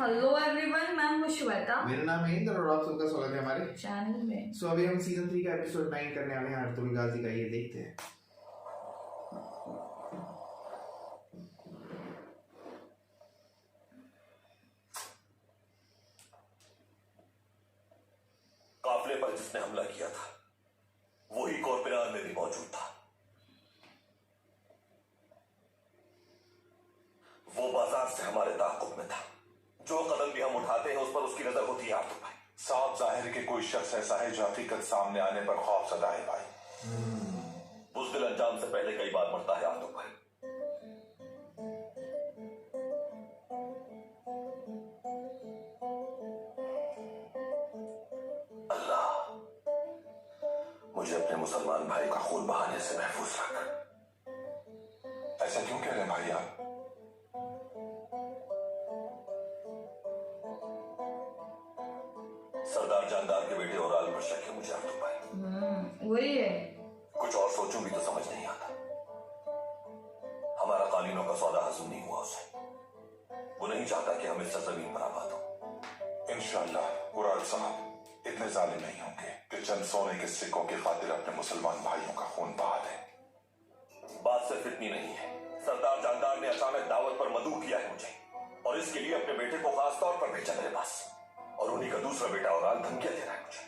Hello everyone, मैं हूं श्वेता। मेरा नाम है इंद्र और आप सबका स्वागत है हमारे चैनल में। सो अभी हम सीजन 3 का एपिसोड 9 करने वाले हैं अर्तुल गाजी का। ये देखते हैं। काफले पर जिसने हमला किया था वही कोरपिनार में भी मौजूद था। वो बाजार से हमारे ताक़ुब में था। जो कदम भी हम उठाते हैं उस पर उसकी नजर होती है। आर्तुल भाई, साफ जाहिर कि कोई शख्स ऐसा है जो हकीकत सामने आने पर खौफ सदा है भाई। बुज़दिल अंजाम से पहले कई बार मरता है आर्तुल भाई। अल्लाह मुझे अपने मुसलमान भाई का खून बहाने से महफूज रख। ऐसा क्यों कह रहे हैं भाई आप? सरदार जानदार के बेटे और आल पर शक है मुझे आर्तुल भाई। वही है। कुछ और सोचूं भी तो समझ नहीं आता। हमारा कालीनों का सौदा हजम नहीं हुआ उसे। वो नहीं चाहता कि हम इस जमीन पर आबाद हो। इंशाअल्लाह कुरान साहब इतने जालिम नहीं होंगे कि चंद सोने के सिक्कों की खातिर अपने मुसलमान भाइयों का खून बहा दें। बात सिर्फ इतनी नहीं है। सरदार जानदार ने अचानक दावत पर मदऊ किया है मुझे, और इसके लिए अपने बेटे को खास तौर पर भेजा मेरे पास, और उन्हीं का दूसरा बेटा और आल धमकियां दे रहा है मुझे।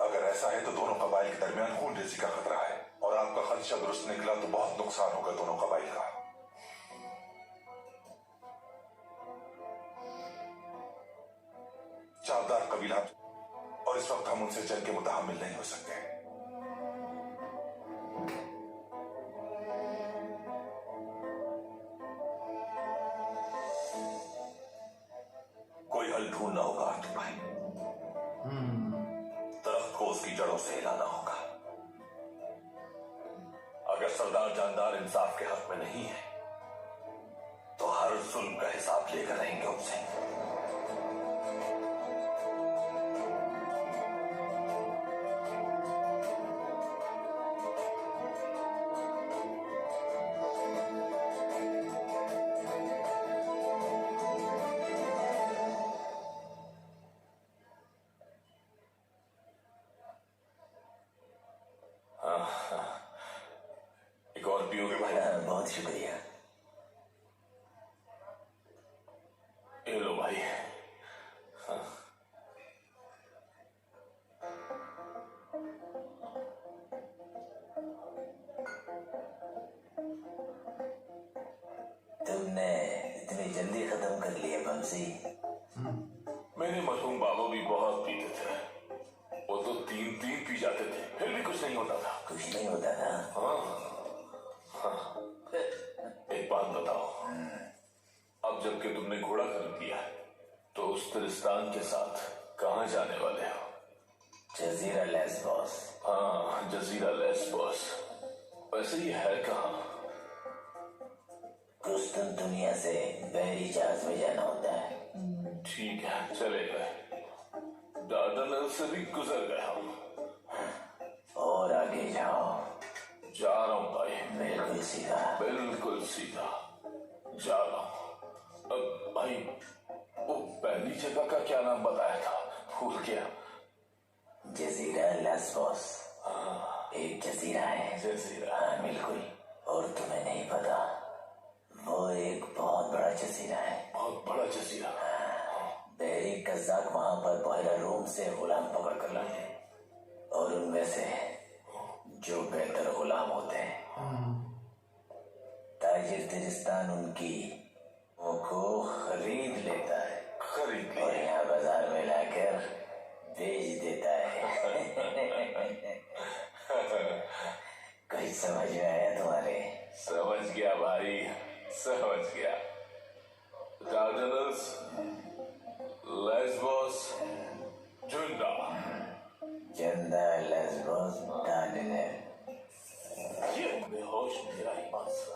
अगर ऐसा है तो दोनों कबाइल के दरमियान खून रेजी का खतरा है, और आपका खदशा दुरुस्त निकला तो बहुत नुकसान होगा दोनों कबाइल का। चावदार कबीला, और इस वक्त हम उनसे जंग के मुतहम्मिल नहीं हो सकते। कोई हल ढूंढना होगा आर्तुल भाई। दरख्त को उसकी जड़ों से हिलाना होगा। अगर सरदार जानदार इंसाफ के हक में नहीं है तो हर जुल्म का हिसाब लेकर रहेंगे उनसे। एक और पियोगे भाई? बहुत शुक्रिया। ये लो भाई। तुमने इतनी जल्दी खत्म कर लिया बंसी? मेरे मरहूम बाबा भी बहुत पीते थे। वो तो 3-3 पी जाते थे, फिर भी कुछ नहीं होता था। कुछ नहीं होता था? हाँ। एक बात बताओ, अब जबकि तुमने घोड़ा खरीद लिया तो उस तिरिस्तान के साथ कहाँ जाने वाले हो? जजीरा लेस्बोस। हाँ, जजीरा लेस्बोस। वैसे ये है कहाँ? कुस्तुन दुनिया से बहरी जहाज में जाना होता है। ठीक है, चले गए। डार्डनल से भी गुजर गए हम। और आगे जाओ। जा रहा हूँ भाई। बिल्कुल सीधा। बिल्कुल सीधा जा रहा हूँ। अब भाई, वो पहली जगह का क्या नाम बताया था, भूल गया। जजीरा लेस्बोस एक जजीरा है। जजीरा? हाँ बिल्कुल। और तुम्हें नहीं पता, वो एक बहुत बड़ा जजीरा है। बहुत बड़ा जजीरा? बहरी कज़ाक वहां पर बहरा रूम से गुलाम पकड़ कर लाते, और उनमें से जो बेहतर गुलाम होते हैं ताजिर तिरिस्तान उनकी वो को खरीद लेता है। खरीद और लिया? यहाँ बाजार में लाकर बेच देता है। कुछ समझ में आया तुम्हारे? समझ गया भाई, समझ गया। डार्डनल्स, लेस्बोस, जुंडा। जंदा लेस्बोस डार्डनल। ये बेहोश मेरा ईमान सा।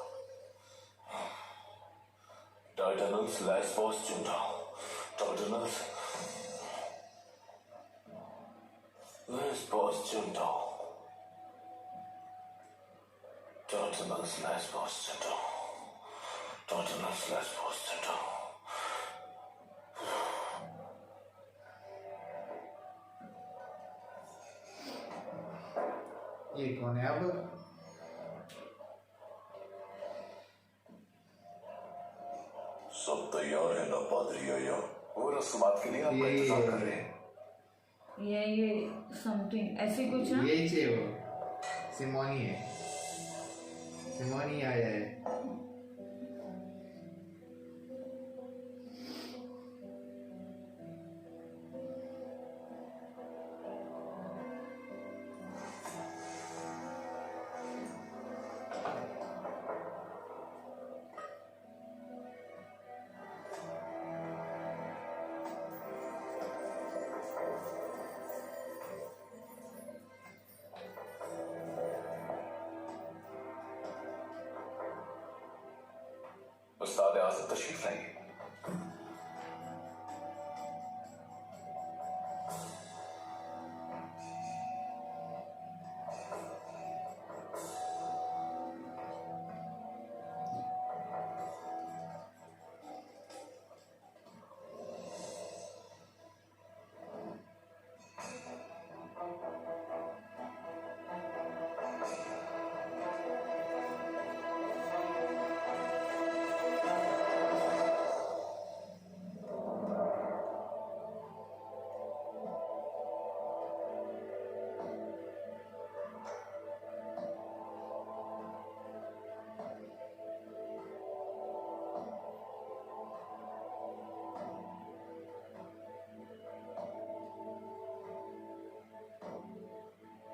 डार्डनल्स, लेस्बोस, जुंडा। डार्डनल्स, लेस्बोस, जुंडा। डार्डनल्स, लेस्बोस, जुंडा। Dardanelles, Lesbos, Centaur. ये कौन है अब? सब तैयार है ना पादरी आया? वो रस्मात के लिए आपका ये- इंतजार कर रहे हैं। ये समथिंग ऐसी कुछ ना। ये चे वो सिमोनी है, सिमोनी आया है। उस्ताद आज़म तशरीफ लाइए।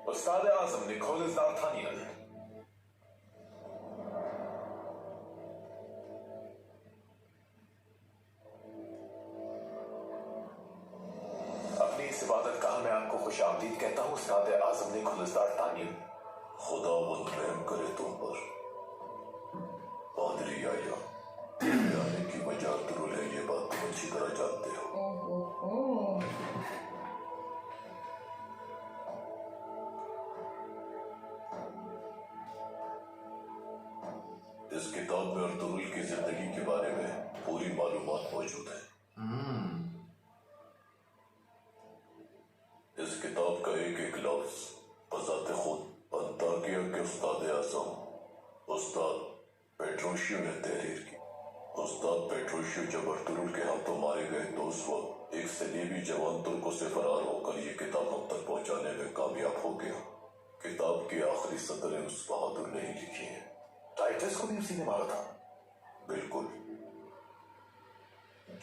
उस्ताद आज़म निकोलस दार्थानियन। अपनी इस इबादत का मैं आपको खुश आमदीद कहता हूँ उस्ताद आज़म निकोलस दार्थानियन। खुदा बुत रहम करे तुम पर। पादरी आया आने की वजह दुरुल है, ये बात तुम अच्छी तरह जानते हो। ओह इस किताब में अर्तुगरुल की जिंदगी के बारे में पूरी मालूमात मौजूद है। इस किताब का एक एक लफ्ज बजाते खुद अंताकिया के उस्ताद आज़म उस्ताद पेट्रोशियो ने तहरीर की। उस्ताद पेट्रोशियो जब अर्तुगरुल के हाथों मारे गए तो उस वक्त एक सलीबी जवान तुर्कों से फरार होकर ये किताब हम तक पहुंचाने में कामयाब हो गया। किताब की आखिरी सतरें उस बहादुर ने ही लिखी हैं। टाइटस को भी उसी ने मारा था। बिल्कुल।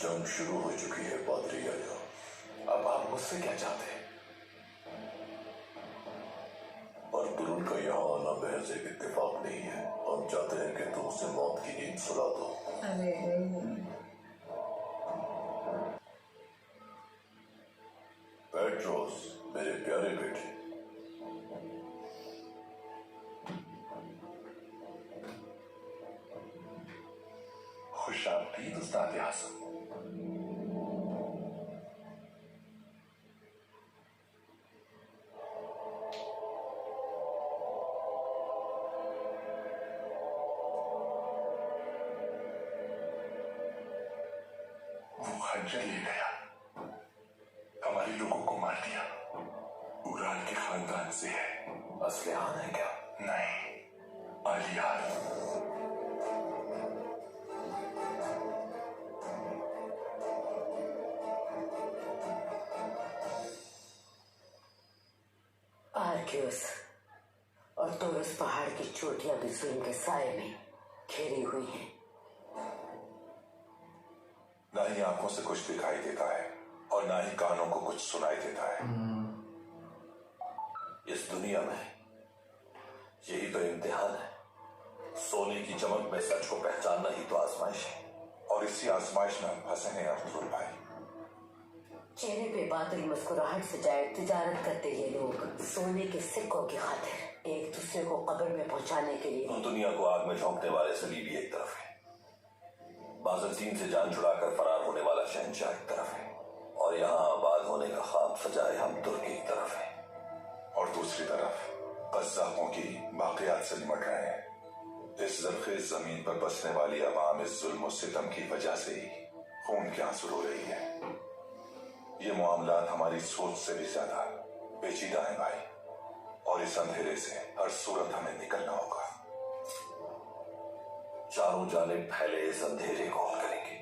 जंग शुरू हो चुकी है पादरी आया। अब आप मुझसे क्या चाहते हैं? अर्तुगरुल का यहाँ आना महज एक इत्तेफाक नहीं है। हम चाहते हैं कि तुम उसे मौत की नींद सुला दो। अरे पेट्रोस मेरे प्यारे बेटे, खुश आमदीद उस्ताद आज़म। वो खंजर ले गया, हमारे लोगों को मार दिया। उराल के खानदान से है। असलिहान है क्या? नहीं, आलियार। आर्क्यूस और तोरस पहाड़ की चोटियां भी जुल्म के साए में घिरी हुई हैं। ना ही आंखों से कुछ दिखाई देता है और ना ही कानों को कुछ सुनाई देता है। इस दुनिया में यही तो इम्तिहान है। सोने की चमक में सच को पहचानना ही तो आजमाइश है। और इसी आजमाइश में हम फंसे हैं अर्तुगरुल भाई। चेहरे पे बादल मुस्कुराहट से जाए तिजारत करते ये लोग सोने के सिक्कों की खातिर एक दूसरे को कब्र में पहुंचाने के लिए। दुनिया को आग में झोंकने वाले सलीबी एक तरफ है, बाज़ंतीन से जान छुड़ाकर फरार होने वाला शहंशाह एक तरफ है, और यहाँ आबाद होने का ख्वाब सजाए हम तुर्की एक तरफ है। और दूसरी तरफ कज़्ज़ाकों की बाक़ियात से निमट रहे हैं। इस ज़रख़ेज़ ज़मीन पर बसने वाली अवाम इस जुल्म और सितम की वजह से ही खून के आंसू रो रही है। ये मामला हमारी सोच से भी ज्यादा पेचीदा है भाई। और इस अंधेरे से हर सूरत हमें निकलना होगा। चारों जानिब फैले इस अंधेरे को हल करेंगे।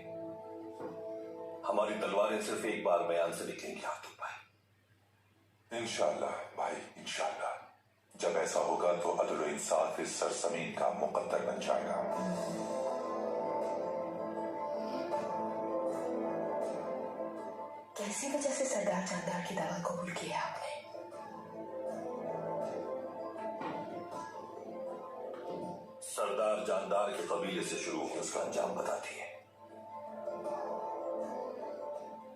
हमारी तलवारें सिर्फ एक बार बयान से निकलेंगी हाथों पर। इंशाल्लाह भाई, इंशाल्लाह। जब ऐसा होगा तो अदल और इंसाफ इस सरजमीन का मुकद्दर बन जाएगा। कैसी वजह से सरदार जानदार की दावत कबूल की है आपने? सरदार जानदार के कबीले से शुरू होकर उसका अंजाम बताती है।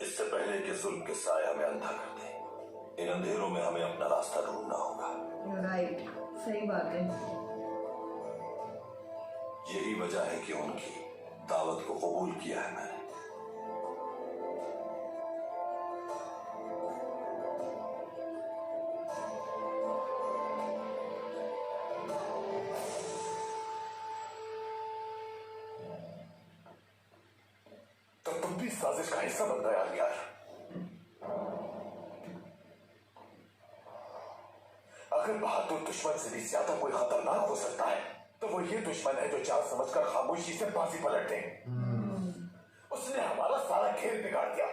इससे पहले कि जुल्म के साए हमें अंधा कर दे, इन अंधेरों में हमें अपना रास्ता ढूंढना होगा। राइट, सही बात है। यही वजह है कि उनकी दावत को कबूल किया है मैंने। तो तुम भी साजिश का हिस्सा बन गए यार। अगर बहादुर दुश्मन से भी ज्यादा कोई खतरनाक हो सकता है तो वो ये दुश्मन है जो जान समझकर खामोशी से बाजी पलट दे। उसने हमारा सारा खेल बिगाड़ दिया।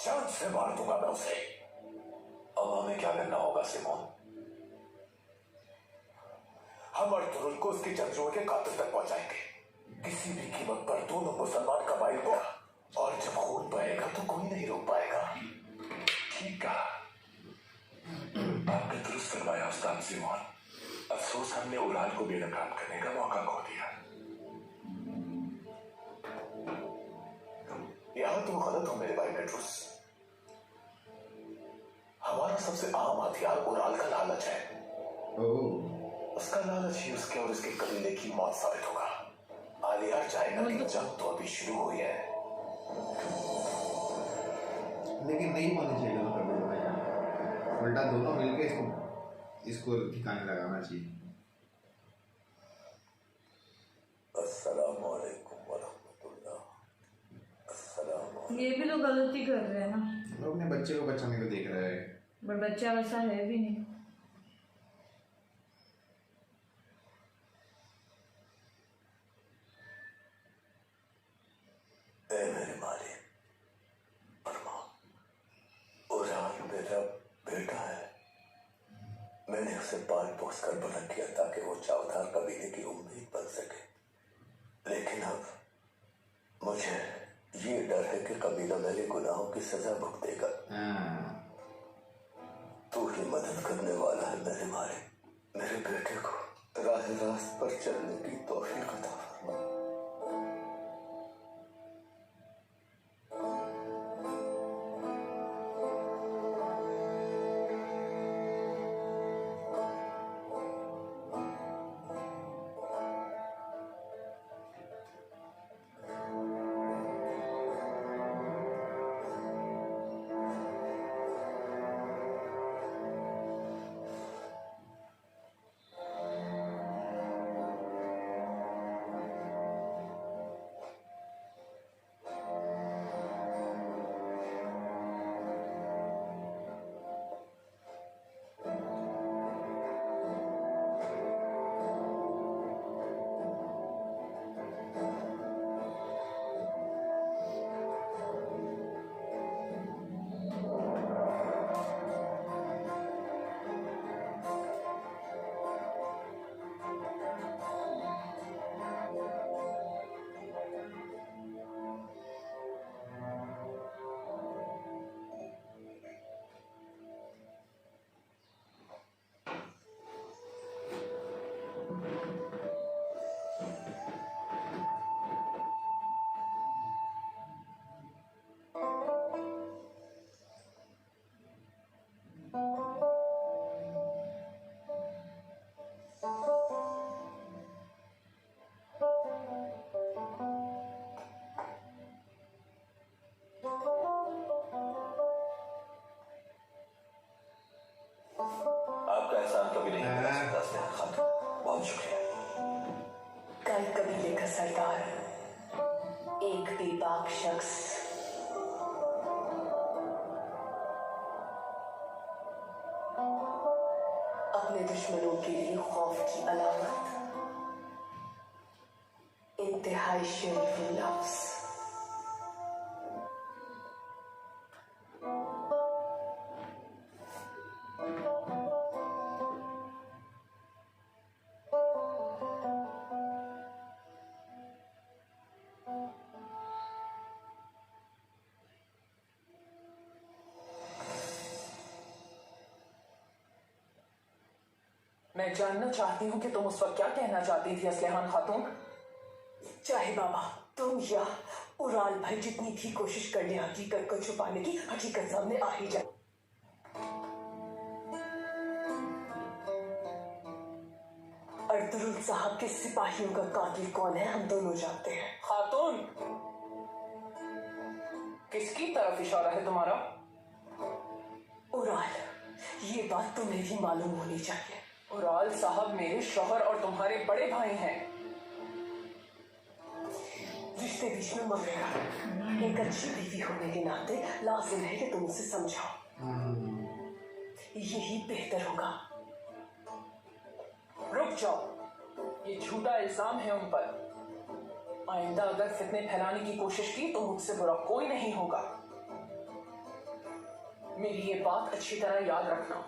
जान से मार दूंगा मैं उसे। अब हमें क्या करना होगा सिमोन? हम अर्तुगरुल को उसके जंगजुओं के कातिल तक पहुंचाएंगे, किसी भी कीमत पर दोनों मुसलमान कबाइल को। और जब खून बहेगा तो कोई नहीं रोक पाएगा। ठीक है, आपने दुरुस्त फरमाया उस्ताद सिमोन। अफसोस हमने उराल को बेनकाम करने का मौका खो दिया। यहां तुम गलत हो मेरे भाई पेट्रोस। हमारा सबसे आम हथियार उराल का लालच है। उसका लालच ही उसके और उसके कबीले की मौत साबित होगा। आलियार जाएगा कि जंग तो अभी शुरू हुई है। लेकिन नहीं होनी चाहिए दोनों कबीलों में जंग। उल्टा दोनों मिलके इसको ठिकाने लगाना चाहिए। अस्सलामु अलैकुम वरहमतुल्लाह। ये भी तो गलती कर रहे हैं ना। वो अपने बच्चे को बचाने को देख रहा है, बट बच्चा वैसा है भी नहीं। मेरे मालिक, उराल मेरा बेटा है। मैंने उसे पाल पोस कर बड़ा किया ताकि वो चावदार कबीले की उम्मीद बन सके। लेकिन अब मुझे ये डर है कि कबीला मेरे गुनाहों की सजा भुगतेगा। तू ही मदद करने वाला है मेरे मालिक। मेरे बेटे को राह रास्त पर चलने की तौफीक अता फरमा। बहुत शुक्रिया। कल कबीले का सरदार, एक बेबाक शख्स दुश्मनों के लिए खौफ की अलामत, इंतहाई शरीफ लफ्ज। मैं जानना चाहती हूँ कि तुम उस वक्त क्या कहना चाहती थी असलहान खातून। चाहे बाबा तुम या उराल भाई जितनी भी कोशिश कर ले हकीकत को छुपाने की, हकीकत सामने आ ही जाए। अर्तुरुल साहब के सिपाहियों का कातिल कौन है हम दोनों जानते हैं। खातून, किसकी तरफ इशारा है तुम्हारा? उराल, ये बात तुम्हें भी मालूम होनी चाहिए। उराल साहब मेरे शौहर और तुम्हारे बड़े भाई हैं। रिश्ते बीच में मगेगा। एक अच्छी बीवी होने के नाते लाजिम है कि तुम उसे समझाओ, यही बेहतर होगा। रुक जाओ, ये झूठा इल्जाम है उन पर। आइंदा अगर फितने फैलाने की कोशिश की तो मुझसे बुरा कोई नहीं होगा। मेरी ये बात अच्छी तरह याद रखना।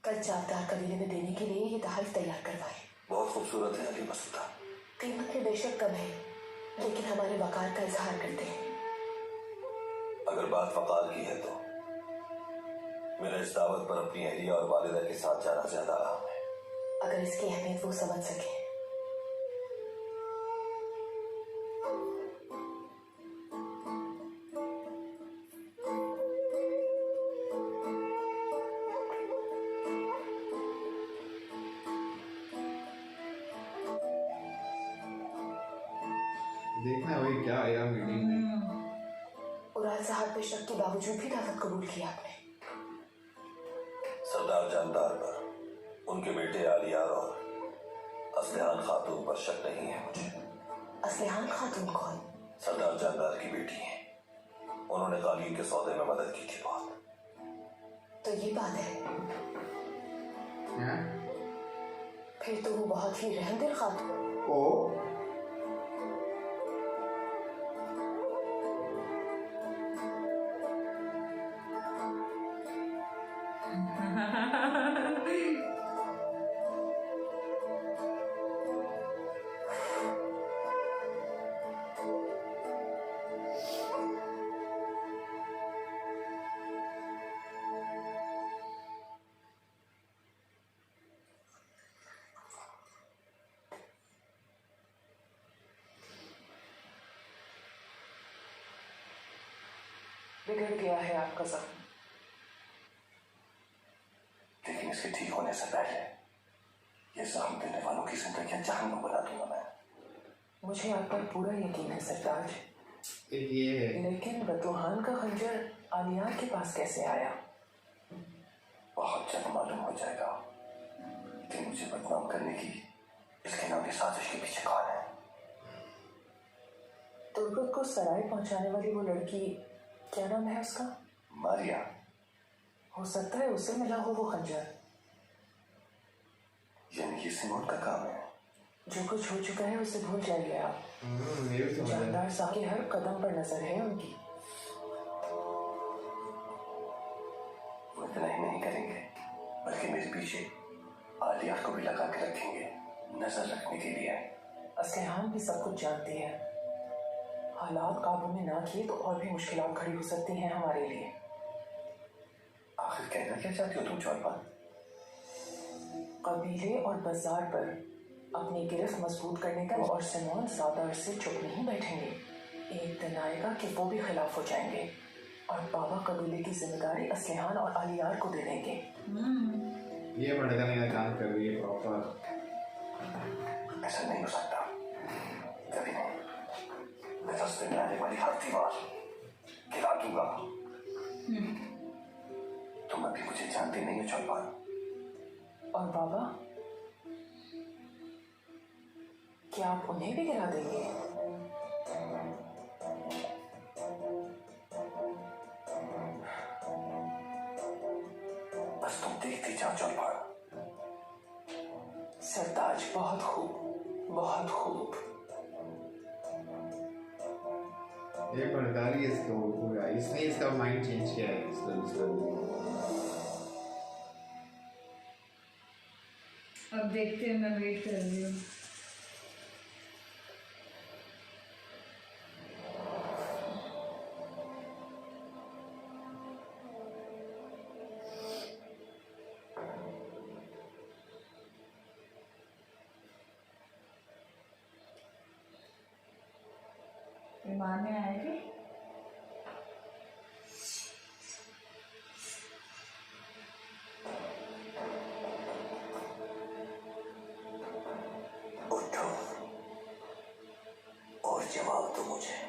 कल चावदार कबीले में देने के लिए ये तहफ़ तैयार करवाए। बहुत खूबसूरत है अली मसूदा। कीमत में बेशक कम है, लेकिन हमारे वकार का इजहार करते हैं। अगर बात वकार की है तो मेरा इस दावत पर अपनी अहलिया और वालिदा के साथ जाना ज्यादा अहम है। अगर इसकी अहमियत वो समझ सके। देखना है वही क्या आया मीटिंग में। उराल साहब पे शक के बावजूद भी दावत कबूल की आपने। सरदार जानदार पर, उनके बेटे आलियार और असलहान खातून पर शक नहीं है मुझे। असलहान खातून कौन? सरदार जानदार की बेटी है। उन्होंने कालीन के सौदे में मदद की थी बहुत। तो ये बात है, हैं? फिर तो वो बहुत ही रहमदिल खातून। ओ बिगड़ गया है आपका जख्म, लेकिन इसके ठीक होने से पहले ये जख्म देने वालों की जिंदगी जहन्नुम बना दूंगा मैं। मुझे आप पर पूरा यकीन है सरताज। एक ये है। लेकिन बतूहान का खंजर आलियार के पास कैसे आया? बहुत जल्द मालूम हो जाएगा कि मुझे बदनाम करने की इसके नाम की साजिश के पीछे कौन है। तुर्बत को सराय पहुंचाने वाली वो लड़की, क्या नाम है उसका? मारिया। हो सकता है उसे मिला हो वो खंजर। यानी ये सिमोन का काम है। जो कुछ हो चुका है उसे भूल जाइए आप। ये भी समझ आया। जानदार साहब के हर कदम पर नजर है उनकी। वो इतना ही नहीं करेंगे बल्कि मेरे पीछे आलिया को भी लगा के रखेंगे, नजर रखने के लिए। असलहान भी सब कुछ जानती है। हालात काबू में ना किए तो और भी मुश्किलात खड़ी हो सकती हैं हमारे लिए। आखिर कहना क्या चाहती हो तुम चौरपा? कबीले और बाजार पर अपनी गिरफ्त मजबूत करने का और सिमोन ज्यादा अरसे चुप नहीं बैठेंगे। एक दिन आएगा कि वो भी खिलाफ हो जाएंगे और बाबा कबीले की जिम्मेदारी असलहान और आलियार को दे देंगे। ये भड़कने का काम कर रही है प्रॉपर। ऐसा नहीं हो सकता, कभी नहीं। रास्ते में आने वाली हर दीवार खिला दूंगा। तुम अभी मुझे जानती नहीं हो चौपाल। और बाबा, क्या आप उन्हें भी गिरा देंगे? बस तुम देखती जाओ चौपाल। सरताज, बहुत खूब, बहुत खूब। ये भड़का रही है इसको पूरा, इसने इसका माइंड चेंज किया है अब देखते हैं, मैं वेट कर रही हूँ। विमान में आएगी। उठो और जवाब दो मुझे।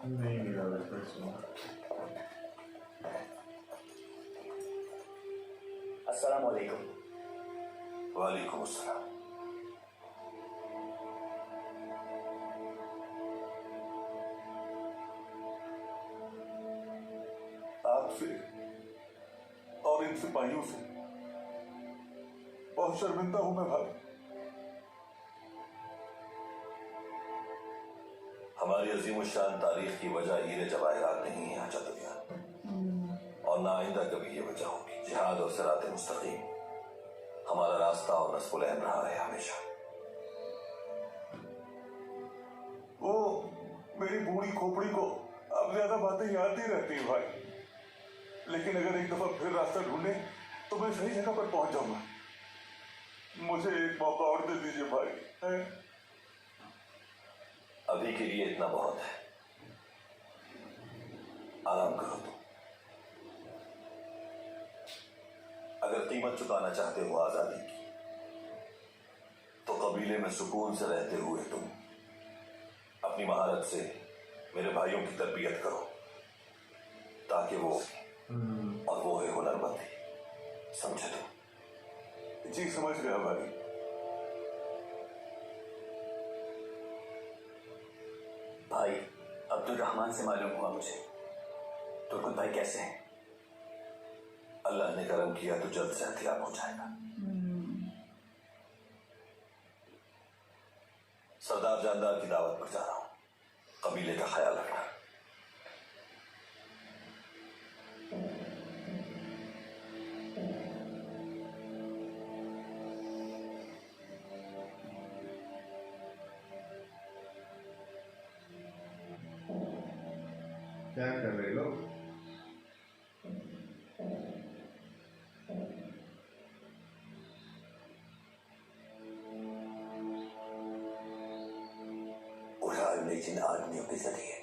नहीं मिला पर्सन। अस्सलाम वालेकुम। वालेकुम अस्सलाम। आपसे और इन सिपाहियों से बहुत शर्मिंदा हूं मैं भाई। हमारी अजीम शान तारीख की वजह हीरे जवाहरात नहीं है आचा दुनिया, और ना आइंदा कभी ये वजह होगी। जिहाद और सिरात मुस्तकीम हमारा रास्ता और नस्बुल अहम रहा है हमेशा। वो मेरी बूढ़ी खोपड़ी को अब ज्यादा बातें याद ही रहती है भाई, लेकिन अगर एक दफा फिर रास्ता ढूंढे तो मैं सही जगह पर पहुंच जाऊंगा। मुझे एक मौका और दे दीजिए भाई। है? अभी के लिए इतना बहुत है, आराम करो तुम। अगर कीमत चुकाना चाहते हो आजादी की, तो कबीले में सुकून से रहते हुए तुम अपनी महारत से मेरे भाइयों की तरबियत करो, ताकि वो और वो है हुनरमंदी। समझे तुम? जी समझ गया भाई। भाई अब्दुल रहमान से मालूम हुआ मुझे, तुर्कुत भाई कैसे हैं? अल्लाह ने करम किया तो जल्द से हथियार हो जाएगा। सरदार जानदार की दावत पर जा रहा हूं, कबीले का ख्याल रखना। क्या कर रहे लोग? उड़ान ने जिन आदमियों के जरिए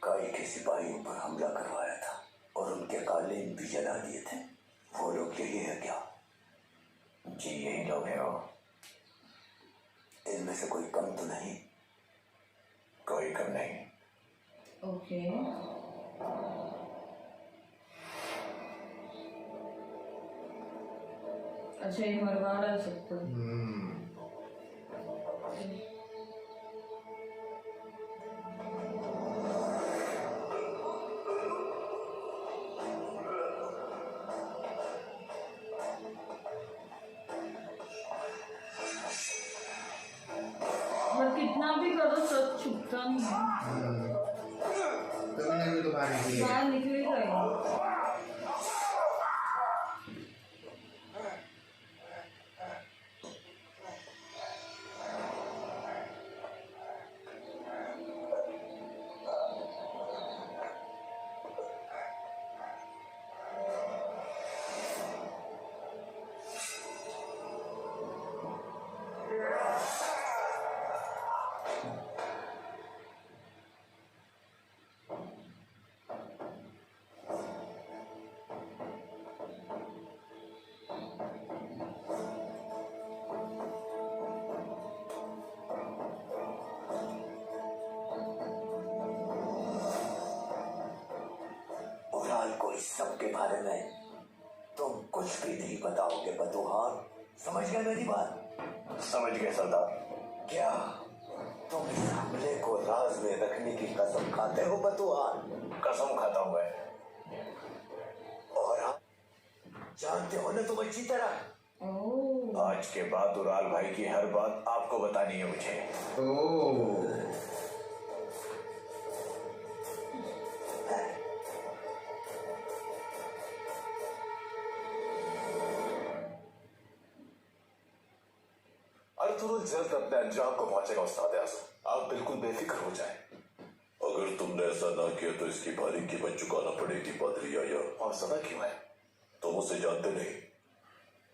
काई के सिपाहियों पर हमला करवाया था और उनके कालीन भी जला दिए थे, वो लोग यही है क्या? जी यही लोग हैं। वो इनमें से कोई कम तो नहीं? कोई कम नहीं। ओके। अच्छा, ये मरवा रहा है सबको। और कितना भी करो सब छुपता नहीं है। कभी ना कभी तो बाहर निकलेगा। बाहर निकलेगा ही। बारे में तुम कुछ भी नहीं बताओगे बतूहान, समझ गए मेरी बात? समझ गए सरदार। क्या तुम इस हमले को राज में रखने की कसम खाते हो बतूहान? कसम खाता हूं मैं। और आप जानते हो ना तुम अच्छी तरह। ओह, आज के बाद उराल भाई की हर बात आपको बतानी है मुझे। ओह, अर्तुरुल जल्द अपने अंजाम को पहुंचेगा उस्ताद आज़म, आप बिल्कुल बेफिक्र हो जाएं। अगर तुमने ऐसा ना किया तो इसकी भारी कीमत चुकाना पड़ेगी पादरी आया। और समय क्यों है? तुम उसे जानते नहीं,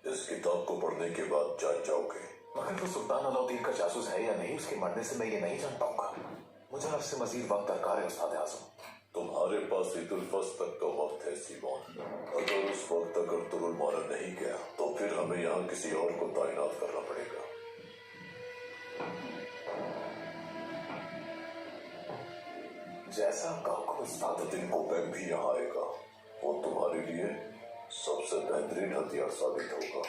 इस किताब को पढ़ने के बाद जान जाओगे। मगर वो सुल्तान अलाउद्दीन का जासूस है या नहीं, उसके मरने से मैं ये नहीं जान पाऊंगा। मुझे आपसे मजीद वक्त दरकार है उस्ताद आज़म। तुम्हारे पास ईद उल फज्र तक का वक्त है सीमोन। अगर उस वक्त तक अर्तुरुल मारा नहीं गया तो फिर हमें यहाँ किसी और को तैनात करना पड़ेगा। जैसा आपका हुक्म उस्ताद। दिन को बैग भी यहाँ आएगा, वो तुम्हारे लिए सबसे बेहतरीन हथियार साबित होगा।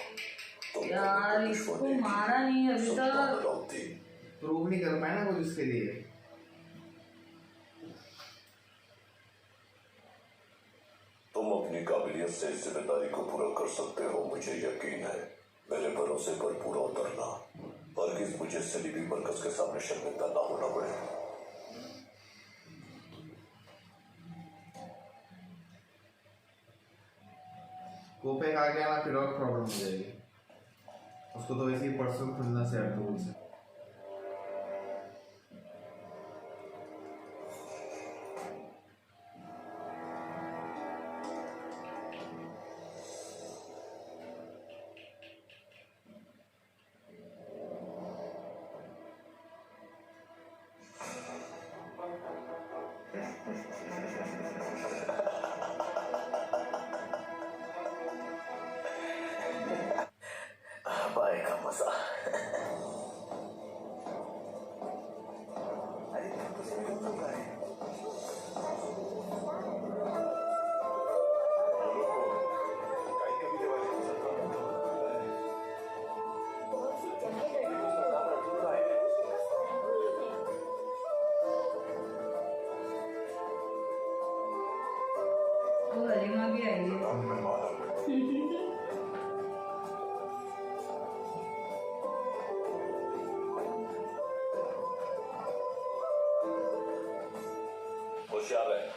तुम यार इसको मारा नहीं अभी सुल्तान तक। अलाउद्दीन प्रूव नहीं कर पाए ना कुछ उसके लिए। तुम अपनी काबिलियत से इस जिम्मेदारी को पूरा कर सकते हो, मुझे यकीन है। मेरे भरोसे पर पूरा उतरना, हरगिज़ मुझे सलीबी मरकज के सामने शर्मिंदा ना होना पड़े। कोपे का आ गया ना, फिर और प्रॉब्लम हो जाएगी। उसको तो वैसे ही परसों खुलना से अर्तुरुल से। अब आएगा मजा। अरे तुझे भी क्यों गए? वो हलीमा भी आई है। होशियार रहे,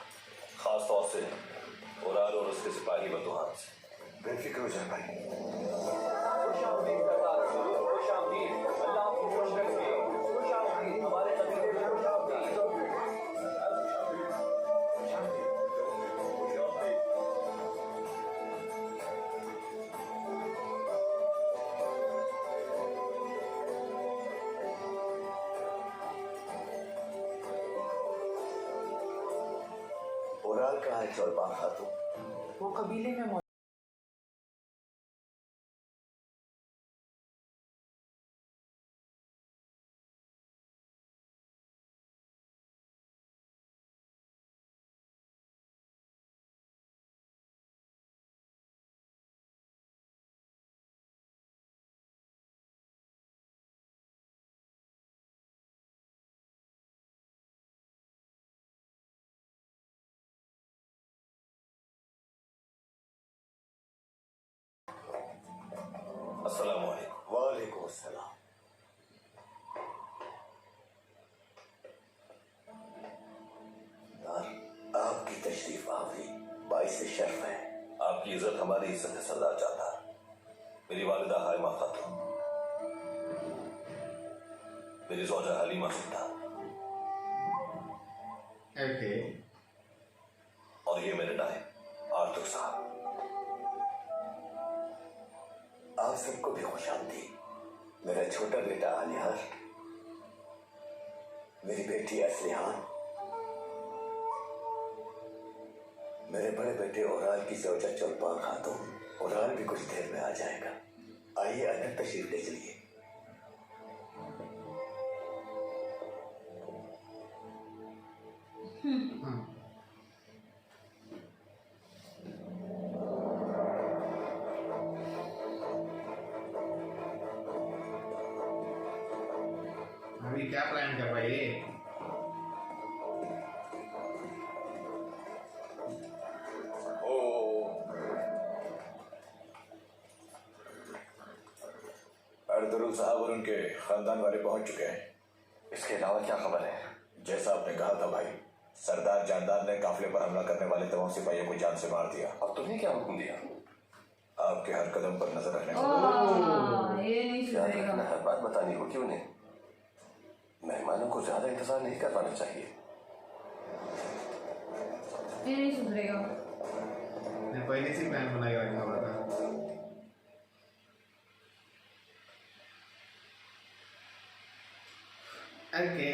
खास तौर से उराल और उसके सिपाही बतूहान से। बेफिक्र हो जाए भाई। उराल कहाँ है चौलपान खातून? वो कबीले में मौजूद अस्सलाम वालेकुम। वालेकुम अस्सलाम। यार, आपकी तशरीफ आवरी बाइस शर्फ है। आपकी इज्जत हमारी इज्जत है सरदार चांदार। मेरी वालिदा हाइमा खातून, मेरी ज़ौजा हलीमा सुल्तान, ओके। और ये मेरे नायब आर्तुर साहब। आप सबको भी खुश आमदीद। मेरा छोटा बेटा आलियार, मेरी बेटी असलिहान, मेरे बड़े बेटे ओराल की ज़ौजा चौलपान खातून। ओराल भी कुछ देर में आ जाएगा। आइए अंदर तशरीफ ले चलिए। अभी क्या प्लान कर रहा है ये? अर्दरुल साहब और उनके खानदान वाले पहुंच चुके हैं। इसके अलावा क्या खबर है? जैसा आपने कहा था भाई, सरदार जानदार ने काफिले पर हमला करने वाले तमाम सिपाहियों को जान से मार दिया। अब तुमने क्या हुक्म दिया? आपके हर कदम पर नजर रखने को। ये नहीं याद सुधरेगा। रखना, हर बात बतानी हो क्यों नहीं? मेहमानों को ज्यादा इंतजार नहीं करवाना चाहिए। ये नहीं सुधरेगा। मैं पहले से प्लान बना के रखा हुआ था। ओके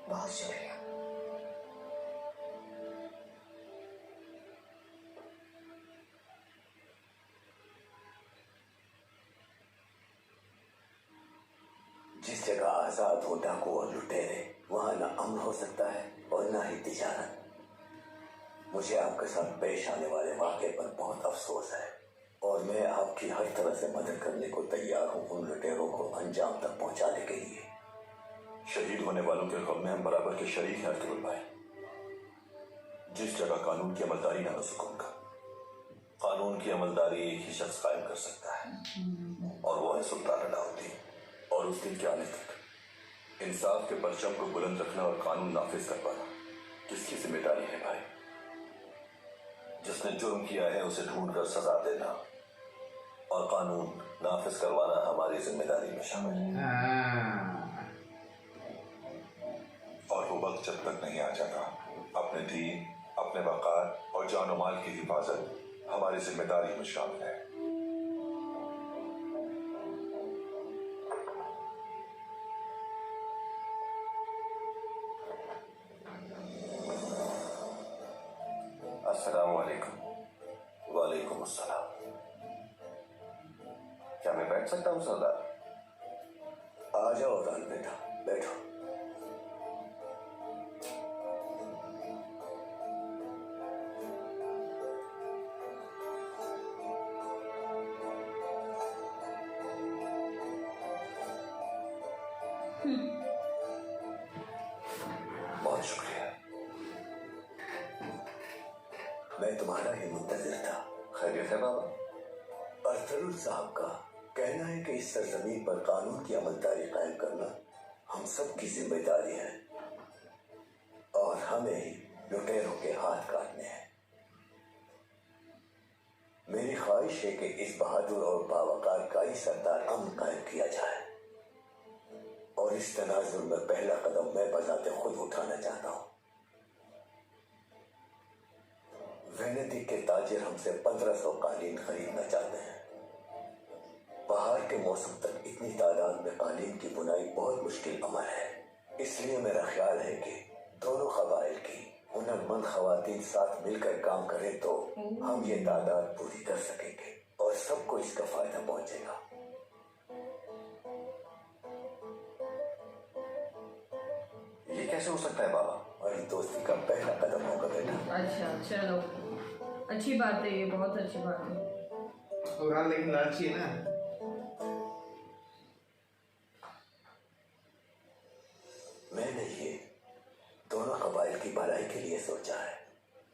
बहुत शुक्रिया। जिस जगह आजाद हो डाकू और लुटेरे, वहां न अमन हो सकता है और न ही तिजारत। मुझे आपके साथ पेश आने वाले वाक़े पर बहुत अफसोस है और मैं आपकी हर तरह से मदद करने को तैयार हूँ उन लुटेरों को अंजाम तक पहुंचाने के लिए। शहीद होने वालों के गम में हम बराबर के शरीक हैं अर्तुल भाई। जिस जगह कानून की अमलदारी न हो सुकून का, कानून की अमलदारी एक ही शख्स कायम कर सकता है और वो है सुल्तान अलाउद्दीन। और उस दिन के आने तक इंसाफ के परचम को बुलंद रखना और कानून नाफिज करवाना किसकी जिम्मेदारी है भाई? जिसने जुर्म किया है उसे ढूंढकर सजा देना और कानून नाफिज करवाना हमारी जिम्मेदारी में शामिल है। और वो वक्त जब तक नहीं आ जाता, अपने दीन, अपने वक़ार और जान और माल की हिफाजत हमारी जिम्मेदारी में शामिल है। अस्सलाम वालेकुम। वालेकुम अस्सलाम। क्या मैं बैठ सकता हूँ सरदार? आ जाओ रान बेटा, बैठो। बहुत शुक्रिया। मैं तुम्हारा ही मुंतजिर था। खैरियत है बाबा? अर्तुल साहब का कहना है कि इस सरजमीन पर कानून की अमलदारी कायम करना हम सब की जिम्मेदारी है और हमें ही लुटेरों के हाथ काटने हैं। मेरी ख्वाहिश है कि इस बहादुर और बावकार काई सरदार अमन कायम किया जाए और इस तनाजुर में पहला कदम मैं बजाते खुद उठाना चाहता हूँ। वेनेदी के ताजिर हमसे 1500 कालीन खरीदना चाहते हैं। बाहर के मौसम तक इतनी तादाद में कालीन की बुनाई बहुत मुश्किल अमल है। इसलिए मेरा ख्याल है कि दोनों कबाइल की हुनरमंद खवातीन साथ मिलकर काम करें तो हम ये तादाद पूरी कर सकेंगे और सबको इसका फायदा पहुंचेगा। ये कैसे हो सकता है बाबा? और दोस्ती का पहला कदम होगा बेटा। अच्छा चलो, अच्छी बात है, ये बहुत अच्छी बात है। और लेकिन लालची है ना। मैंने ये दोनों कबाइल की भलाई के लिए सोचा है,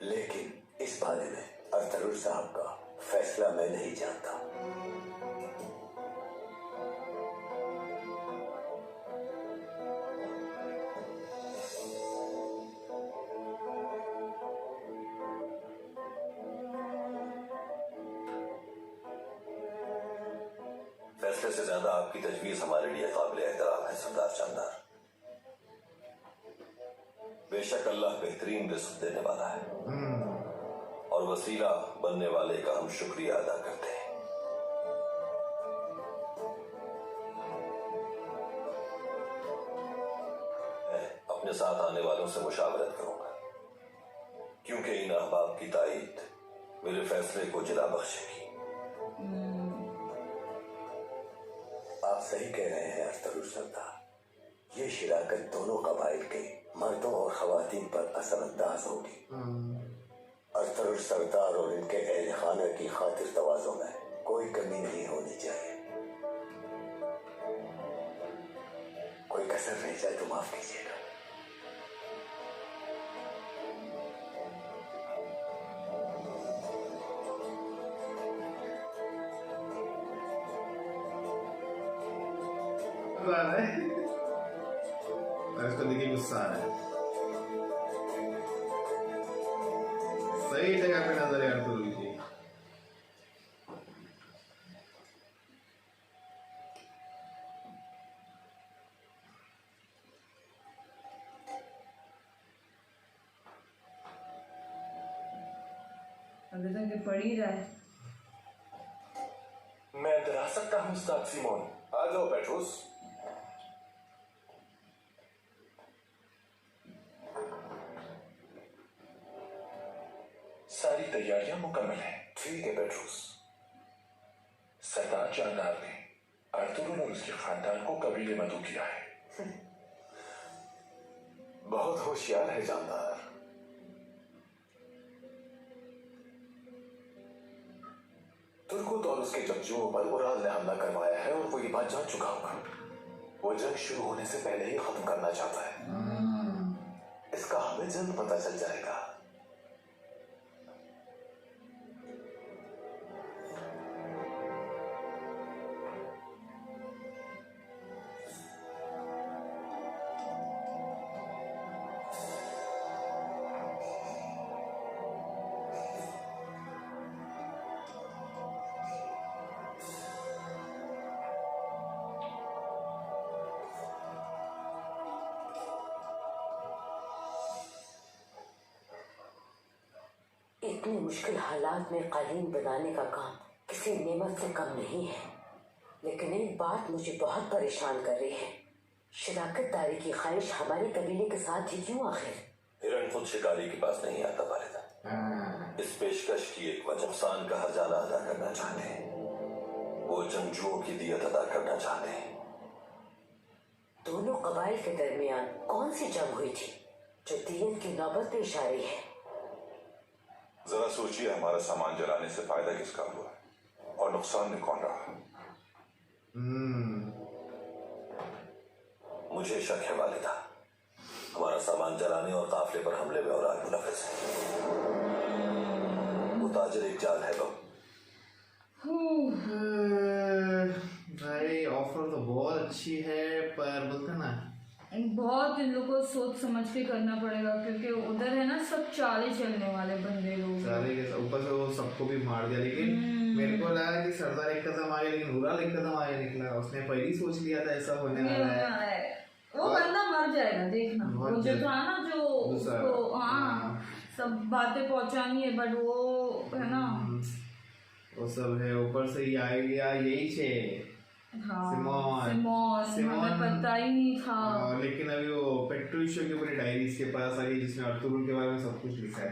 लेकिन इस बारे में अर्तुल साहब का फैसला मैं नहीं जानता। फैसले से ज्यादा आपकी तजवीज हमारे लिए काबिल एहतराम है सरदार शानदार। बेशक अल्लाह बेहतरीन रिज़्क़ देने वाला है और वसीला बनने वाले का हम शुक्रिया अदा करते हैं। मैं अपने साथ आने वालों से मुशावरत करूंगा क्योंकि इन अहबाब की ताईद मेरे फैसले को जिला बख्शेगी। आप आप सही कह रहे हैं अख्तर सरदार। ये शिराकत दोनों कबाइल के मर्दों और खवातीन पर असरअंदाज होगी। अख्तर सरदार और इनके अहल खाना की खातिर तवाज़ुन में कोई कमी नहीं होनी चाहिए। कोई कसर रह जाए तो माफ कीजिएगा। इसको देखिए गुस्सा आ रहा है। सही जगह पे नजर है अर्थुल की। अभी तक ये पढ़ ही रहा है। मैं अंदर आ सकता हूँ उस्ताद सिमोन? आ जाओ पेट्रोस। सारी तैयारियां मुकम्मल हैं। ठीक है पेट्रोस। सरदार जानदार ने अर्थुल और उसके खानदान को कबीले मदू किया है। बहुत होशियार है जानदार। तुर्कुत और उसके जंगजुओं पर उराल ने हमला करवाया है और वो ये बात जान चुका होगा। वो जंग शुरू होने से पहले ही खत्म करना चाहता है। इसका हमें जल्द पता चल जाएगा। इतने मुश्किल हालात में कालीन बनाने का काम किसी नेमत से कम नहीं है। लेकिन एक बात मुझे बहुत परेशान कर रही है। शराकतदारी की ख्वाहिश हमारे कबीले के साथ ही क्यों आखिर? हिरण खुद शिकारी के पास नहीं आता वालिदा। इस पेशकश की एक वजह नुकसान का हर्जाना अदा करना चाहते हैं। वो जंगजुओं की दियत अदा करना चाहते हैं। दोनों कबाइल के दरमियान कौन सी जंग हुई थी जो दियत की नौबत पेश आ रही है? जरा सोचिए, हमारा सामान जलाने से फायदा किसका हुआ और नुकसान में कौन रहा? मुझे शक है वालिदा, हमारा सामान जलाने और काफिले पर हमले में औराक मुलव्वस है। वो ताजिर एक जाल है। भाई ऑफर तो बहुत अच्छी है, पर बोलते ना बहुत इन लोगों को सोच समझ के करना पड़ेगा, क्योंकि उधर है ना सब चाले चलने वाले बंदे लोग। चाले के ऊपर से वो सबको भी मार दिया। लेकिन मेरे को लगा कि सरदार एक कदम आगे, लेकिन हुराल एक कदम आगे निकला। उसने पहले ही सोच लिया था ऐसा होने वाला है। वो बंदा मर जाएगा, देखना। वो जो था ना, जो उसको हाँ सब बातें पहुंचानी है, बट वो है ना वो सब है। ऊपर से ये आइडिया यही छे सिमोन पता ही नहीं था। लेकिन अभी वो पेट्रोशियो की पूरी डायरी इसके पास आ गई, जिसमें अर्थुल के बारे में सब कुछ लिखा है।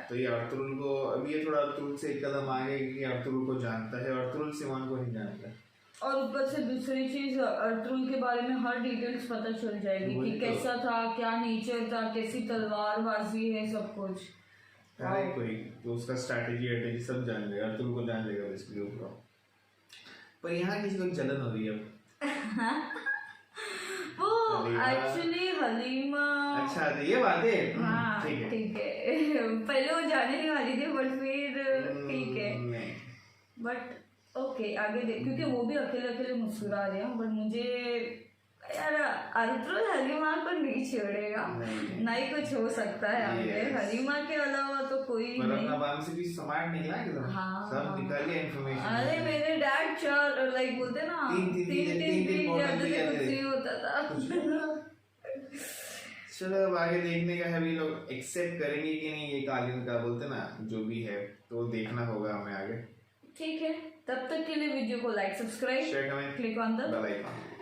तो ये अर्थुल को अभी ये थोड़ा अर्थुल से एक कदम आगे कि अर्थुल को जानता है, अर्थुल सिमोन को नहीं जानता। और ऊपर से दूसरी चीज, अर्थुल के बारे में हर डिटेल्स पता चल जाएगी कि कैसा था, क्या नेचर था, कैसी तलवारबाजी है, सब कुछ। अरे कोई तो उसका स्ट्रैटेजी सब जान लेगा, अर्थुल को जान लेगा इसके ऊपर। पर यहाँ किसी को जलन हो रही है वो एक्चुअली हलीमा। अच्छा तो ये बात है। हाँ ठीक है। पहले वो जाने नहीं वाली थी, बट फिर ठीक है। बट ओके आगे देख, क्योंकि वो भी अकेले अकेले मुस्कुरा रहे हैं। बट मुझे यार अर्थुल हलीमा को नहीं छोड़ेगा, नहीं कुछ हो सकता है आगे। हलीमा के अलावा तो कोई नहीं। अपना बाम से भी स्मार्ट निकला एकदम। हाँ, सब निकाल लिया इंफॉर्मेशन। अरे मेरे डैड चार लाइक बोलते ना तीन कुछ होता था। चलो अब आगे देखने का है, भी लोग एक्सेप्ट करेंगे कि नहीं ये कालीन का, बोलते ना जो भी है तो देखना होगा हमें आगे। ठीक है, तब तक के लिए वीडियो को like, subscribe, share, comment, click on the bell icon.